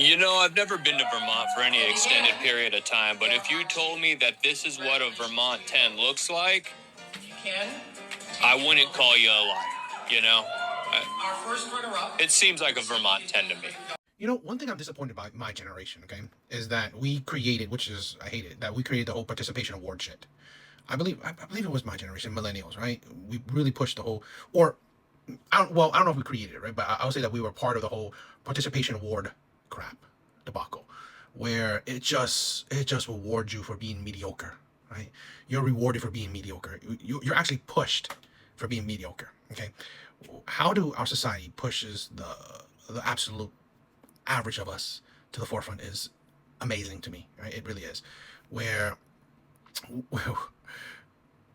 You know, I've never been to Vermont for any extended period of time, but if you told me that this is what a Vermont 10 looks like, I wouldn't call you a liar, you know? It seems like a Vermont 10 to me. You know, one thing I'm disappointed by my generation, okay, is that we created, which is, I hate it, that we created the whole participation award shit. I believe it was my generation, millennials, right? We really pushed the whole, or, I don't know if we created it, right? But I would say that we were part of the whole participation award crap debacle, where it just rewards you for being mediocre, right? You're rewarded for being mediocre. You're actually pushed for being mediocre, okay? How do our society pushes the absolute average of us to the forefront is amazing to me, right? It really is. Where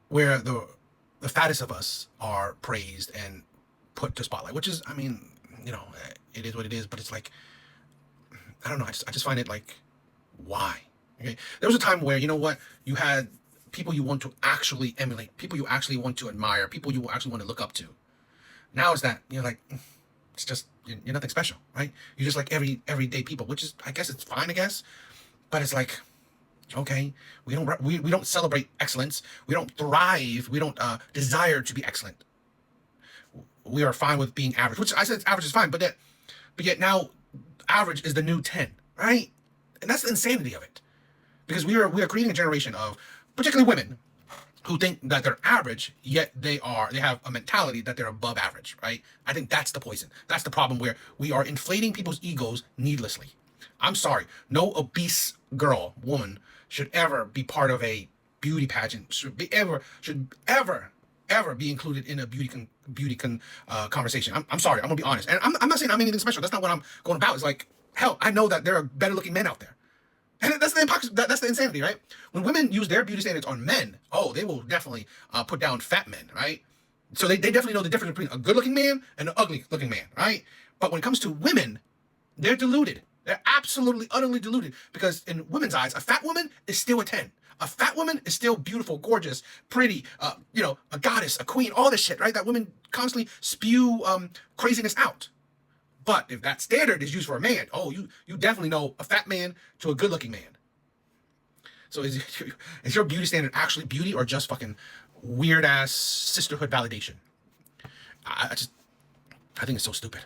the fattest of us are praised and put to spotlight, which is, I mean, you know, it is what it is, but it's like, I don't know, I just find it like, why? Okay, there was a time where, you know what, you had people you want to actually emulate, people you actually want to admire, people you actually want to look up to. Now it's that you're like, it's just, you're nothing special, right? You're just like everyday people, which is, I guess it's fine, I guess, but it's like, okay, we don't celebrate excellence, we don't thrive, we don't desire to be excellent. We are fine with being average, which I said average is fine, but yet now average is the new 10, right? And that's the insanity of it, because we are creating a generation of particularly women who think that they're average, yet they have a mentality that they're above average, right? I think that's the poison. That's the problem, where we are inflating people's egos needlessly. I'm sorry, no obese woman should ever be part of a beauty pageant, should ever be included in a beauty conversation. I'm sorry, I'm gonna be honest, and I'm not saying I'm anything special. That's not what I'm going about. It's like, hell, I know that there are better looking men out there. And that's the insanity, right? When women use their beauty standards on men, oh, they will definitely put down fat men, right? So they definitely know the difference between a good-looking man and an ugly-looking man, right? But when it comes to women, they're deluded. They're absolutely, utterly deluded, because in women's eyes, a fat woman is still a 10. A fat woman is still beautiful, gorgeous, pretty, you know, a goddess, a queen, all this shit, right? That women constantly spew craziness out. But if that standard is used for a man, oh, you definitely know a fat man to a good-looking man. So is your beauty standard actually beauty, or just fucking weird-ass sisterhood validation? I think it's so stupid.